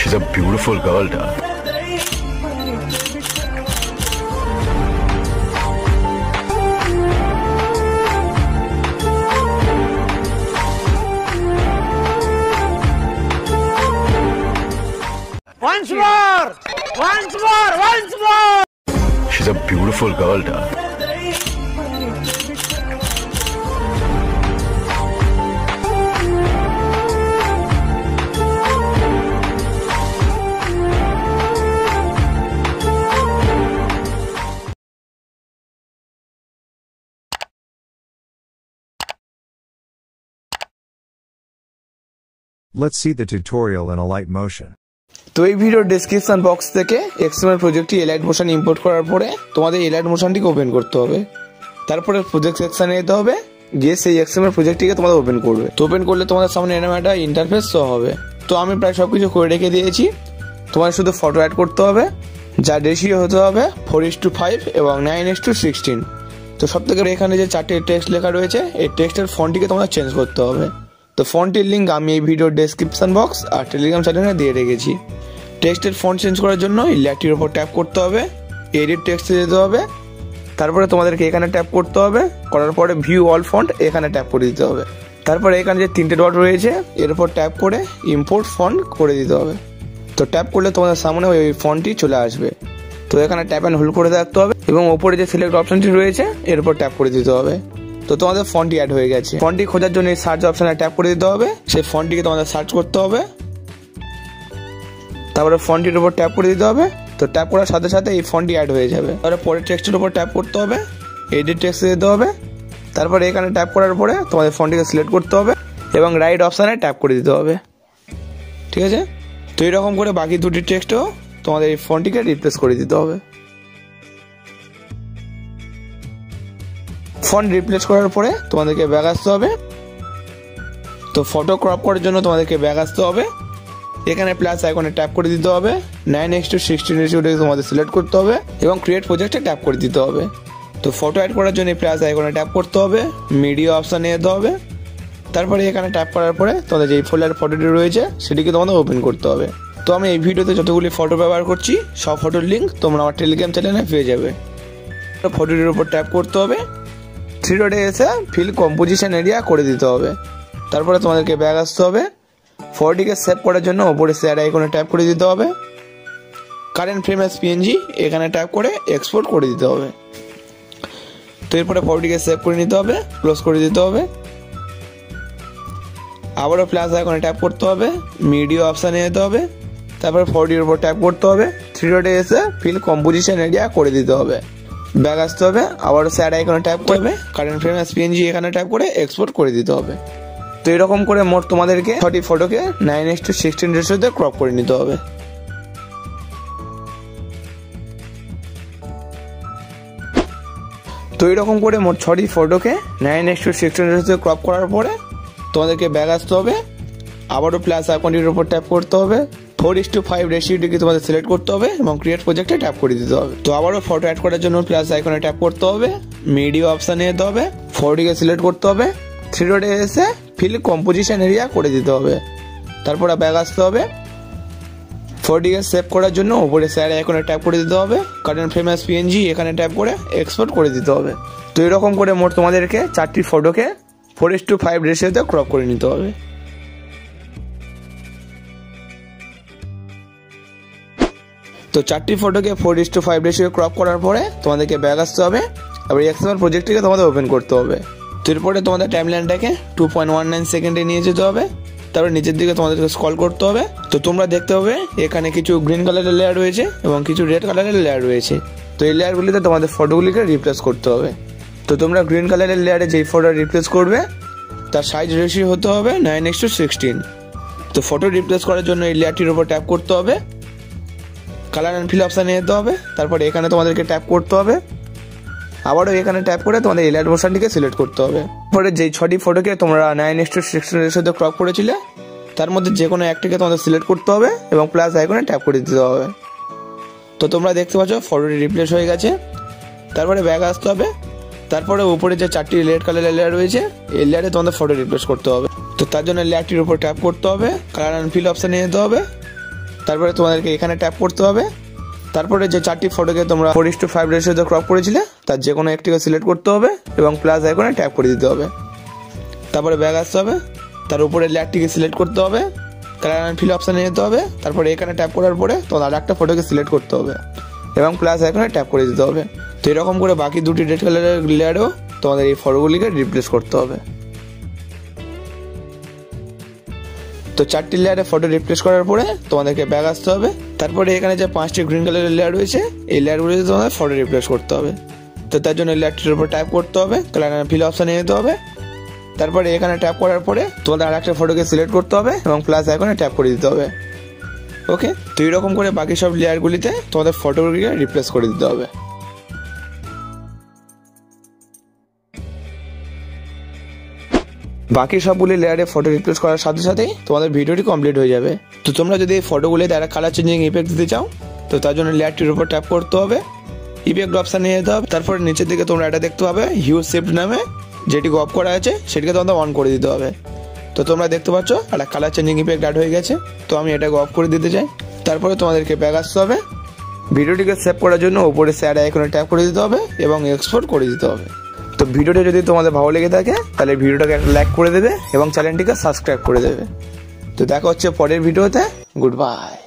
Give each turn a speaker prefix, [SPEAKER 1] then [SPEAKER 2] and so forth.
[SPEAKER 1] She's a beautiful girl, da.
[SPEAKER 2] Once more! Once more! Once more!
[SPEAKER 1] She's a beautiful girl, da.
[SPEAKER 3] Let's see the tutorial in Alight motion.
[SPEAKER 4] তো এই video description box থেকে XML প্রজেক্টটি Alight motion import করার পরে তোমাদের Alight মোশনটিকে open করতে হবে। তারপরে project সেকশনে যেতে হবে, গিয়ে সেই XML প্রজেক্টটিকে তোমাদের ওপেন করবে। তো ওপেন করলে তোমাদের সামনে এরকম একটা ইন্টারফেস শো হবে। তো আমি প্রায় সবকিছু করে রেখে দিয়েছি। তোমার শুধু ফটো অ্যাড করতে হবে, যার রেশিও হতে হবে 4:5 এবং 9:16। তো সবথেকে এখানে যে চারটে টেক্সট লেখা রয়েছে, এই টেক্সটের ফন্টটিকে তোমাদের চেঞ্জ করতে হবে। তো ফন্টের লিঙ্ক আমি এই ভিডিওর ডেসক্রিপশন বক্স আর টেলিগ্রাম চ্যানেলে দিয়ে রেখেছি। টেক্সটের ফন্ট চেঞ্জ করার জন্য এই লেখাটির উপর ট্যাপ করতে হবে, এডিট টেক্সটে যেতে হবে, তারপরে তোমাদেরকে এখানে ট্যাপ করতে হবে, করার পরে ভিউ অল ফন্ট এখানে ট্যাপ করে দিতে হবে। তারপরে এখানে যে তিনটে ডট রয়েছে এর উপর ট্যাপ করে ইম্পোর্ট ফন্ট করে দিতে হবে। তো ট্যাপ করলে তোমাদের সামনে ওই ফন্টটি চলে আসবে। তো এখানে ট্যাপ অ্যান্ড হোল্ড করে রাখতে হবে এবং ওপরে যে সিলেক্ট অপশনটি রয়েছে এর উপর ট্যাপ করে দিতে হবে। তো তোমাদের ফন্টটি অ্যাড হয়ে গেছে। ফন্টটি খোঁজার জন্য এই সার্চ অপশনে ট্যাপ করে দিতে হবে, সেই ফন্টটিকে তোমাদের সার্চ করতে হবে, তারপরে ফন্টটির উপর ট্যাপ করে দিতে হবে। তো ট্যাপ করার সাথে সাথে এই ফন্টটি অ্যাড হয়ে যাবে। তারপরে পরের টেক্সটের উপর ট্যাপ করতে হবে, এডিট টেক্সটে যেতে হবে, তারপরে এখানে ট্যাপ করার পরে তোমাদের ফন্টটিকে সিলেক্ট করতে হবে এবং রাইট অপশানে ট্যাপ করে দিতে হবে। ঠিক আছে? তো এরকম করে বাকি দুটি টেক্সটও তোমাদের এই ফন্টটিকে রিপ্লেস করে দিতে হবে। ফন্ট রিপ্লেস করার পরে তোমাদেরকে ব্যাক আসতে হবে। তো ফটো ক্রপ করার জন্য তোমাদেরকে ব্যাক আসতে হবে, এখানে প্লাস আইকনে ট্যাপ করে দিতে হবে, 9:16 রেশিওটাকে তোমাদের সিলেক্ট করতে হবে এবং ক্রিয়েট প্রজেক্টে ট্যাপ করে দিতে হবে। তো ফটো অ্যাড করার জন্য প্লাস আইকনে ট্যাপ করতে হবে, মিডিয়া অপশানে যেতে হবে, তারপরে এখানে ট্যাপ করার পরে তোমাদের যেই ফোল্ডার ফটোটি রয়েছে সেটিকে তোমাদের ওপেন করতে হবে। তো আমি এই ভিডিওতে যতগুলি ফটো ব্যবহার করছি সব ফটোর লিঙ্ক তোমরা আমার টেলিগ্রাম চ্যানেলে পেয়ে যাবে। তো ফটোটির উপর ট্যাপ করতে হবে, 3 ডটে এসে ফিল কম্পোজিশন এরিয়া করে দিতে হবে। তারপরে তোমাদেরকে ব্যাক আসতে হবে, ফটোটিকে সেভ করার জন্য ওপরে শেয়ার আইকনে ট্যাপ করে দিতে হবে, কারেন্ট ফ্রেম এস PNG এখানে ট্যাপ করে এক্সপোর্ট করে দিতে হবে। তো এরপরে ফটোটিকে সেভ করে নিতে হবে, ক্লোজ করে দিতে হবে, আবারও প্লাস আইকনে ট্যাপ করতে হবে, মিডিয়া অপশানে যেতে হবে, তারপরে ফটোটির উপর ট্যাপ করতে হবে, 3 ডটে এসে ফিল কম্পোজিশন এরিয়া করে দিতে হবে, ব্যাক আসতে হবে, আবারও শেয়ার আইকনে ট্যাপ করবে, কারেন্ট ফ্রেম এস PNG এখানে ট্যাপ করে এক্সপোর্ট করে দিতে হবে। তো এরকম করে মোট তোমাদেরকে 6টি ফটোকে 9:16 রেশিওতে ক্রপ করে নিতে হবে। তো এরকম করে মোট 6টি ফটোকে 9:16 রেশিওতে ক্রপ করার পরে তোমাদেরকে ব্যাক আসতে হবে, আবারও প্লাস আইকনটির উপর ট্যাপ করতে হবে, 4:5 রেশিওটিকে তোমাদের সিলেক্ট করতে হবে এবং ক্রিয়েট প্রজেক্টে ট্যাপ করে দিতে হবে। তো আবারও ফটো অ্যাড করার জন্য প্লাস আইকনে ট্যাপ করতে হবে, মিডিয়া অপশানে যেতে হবে, ফটোটিকে সিলেক্ট করতে হবে, 3 ডটে এসে ফিল কম্পোজিশন এরিয়া করে দিতে হবে, তারপরে ব্যাক আসতে হবে, ফটোটিকে সেভ করার জন্য উপরে শেয়ার আইকনে ট্যাপ করে দিতে হবে, কারেন্ট ফ্রেম এস PNG এখানে ট্যাপ করে এক্সপোর্ট করে দিতে হবে। তো এরকম করে মোট তোমাদেরকে 4টি ফটোকে 4:5 রেশিওতে ক্রপ করে নিতে হবে। তো 4টি ফটোকে 4:5 রেশিও ক্রপ করার পরে তোমাদেরকে ব্যাক আসতে হবে, আবার XML প্রজেক্টটিকে তোমাদের ওপেন করতে হবে। তো এরপরে তোমাদের টাইমলাইনটাকে 2.19 সেকেন্ডে নিয়ে যেতে হবে, তারপরে নিচের দিকে তোমাদেরকে স্ক্রল করতে হবে। তো তোমরা দেখতে হবে এখানে কিছু গ্রিন কালারের লেয়ার রয়েছে এবং কিছু রেড কালারের লেয়ার রয়েছে। তো এই লেয়ারগুলিতে তোমাদের ফটোগুলিকে রিপ্লেস করতে হবে। তো তোমরা গ্রিন কালারের লেয়ারে যেই ফটো রিপ্লেস করবে তার সাইজ রেশিও হতে হবে 9:16। তো ফটো রিপ্লেস করার জন্য এই লেয়ারটির উপর ট্যাপ করতে হবে, কালার অ্যান্ড ফিল অপশানে যেতে হবে, তারপরে এখানে তোমাদেরকে ট্যাপ করতে হবে, আবারও এখানে ট্যাপ করে তোমাদের এলাইট মোশনটিকে সিলেক্ট করতে হবে। পরে যেই 6টি ফটোকে তোমরা 9:16 রেশিওতে ক্রপ করেছিলে তার মধ্যে যে কোনো একটিকে তোমাদের সিলেক্ট করতে হবে এবং প্লাস আইকনে ট্যাপ করে দিতে হবে। তো তোমরা দেখতে পাচ্ছ ফটোটি রিপ্লেস হয়ে গেছে। তারপরে ব্যাক আসতে হবে, তারপরে উপরে যে 4টি রেড কালারের লেয়ার রয়েছে এই লেয়ারে তোমাদের ফটো রিপ্লেস করতে হবে। তো তার জন্য লেয়ারটির উপর ট্যাপ করতে হবে, কালার অ্যান্ড ফিল অপশানে যেতে হবে, তারপরে তোমাদেরকে এখানে ট্যাপ করতে হবে। তারপরে যে চারটি ফটোকে তোমরা 4:5 রেশিওতে ক্রপ করেছিলে তার যে কোনো একটিকে সিলেক্ট করতে হবে এবং প্লাস আইকনে ট্যাপ করে দিতে হবে। তারপরে ব্যাক আসতে হবে, তার উপরে লেয়ারটিকে সিলেক্ট করতে হবে, কালার অ্যান্ড ফিল অপশানে যেতে হবে। তারপরে এখানে ট্যাপ করার পরে তোমার আরেকটা ফটোকে সিলেক্ট করতে হবে এবং প্লাস আইকনে ট্যাপ করে দিতে হবে। তো এরকম করে বাকি দুটি রেড কালারের লেয়ারেও তোমাদের এই ফটোগুলিকে রিপ্লেস করতে হবে। তো চারটি লেয়ারে ফটো রিপ্লেস করার পরে তোমাদেরকে ব্যাক আসতে হবে। তারপরে এখানে যে 5টি গ্রিন কালারের লেয়ার রয়েছে এই লেয়ারগুলিতে তোমাদের ফটো রিপ্লেস করতে হবে। তো তার জন্য লেয়ারটির উপর ট্যাপ করতে হবে, কালার অ্যান্ড ফিল অপশানে যেতে হবে। তারপরে এখানে ট্যাপ করার পরে তোমাদের আরেকটা ফটোকে সিলেক্ট করতে হবে এবং প্লাস আইকনে ট্যাপ করে দিতে হবে। ওকে, তো এরকম করে বাকি সব লেয়ারগুলিতে তোমাদের ফটোগুলিকে রিপ্লেস করে দিতে হবে। বাকি সবগুলি লেয়ারে ফটো রিপ্লেস করার সাথে সাথেই তোমাদের ভিডিওটি কমপ্লিট হয়ে যাবে। তো তোমরা যদি এই ফটোগুলিতে একটা কালার চেঞ্জিং ইফেক্ট দিতে চাও তো তার জন্য লেয়ারটির উপর ট্যাপ করতে হবে, ইফেক্ট অপশানে যেতে হবে। তারপরে নিচের দিকে তোমরা এটা দেখতে পাবে হিউ শিফট নামে যেটি অফ করা আছে সেটিকে তোমাদের অন করে দিতে হবে। তো তোমরা দেখতে পাচ্ছ একটা কালার চেঞ্জিং ইফেক্ট অ্যাড হয়ে গেছে। তো আমি এটাকে অফ করে দিতে চাই। তারপরে তোমাদেরকে ব্যাক আসতে হবে, ভিডিওটিকে সেভ করার জন্য উপরে শেয়ার আইকনে ট্যাপ করে দিতে হবে এবং এক্সপোর্ট করে দিতে হবে। তো ভিডিওটি যদি তোমাদের ভালো লেগে থাকে তাহলে ভিডিওটাকে একটা লাইক করে দেবে এবং চ্যানেলটিকে সাবস্ক্রাইব করে দেবে। তো দেখা হচ্ছে পরের ভিডিওতে, গুড বাই।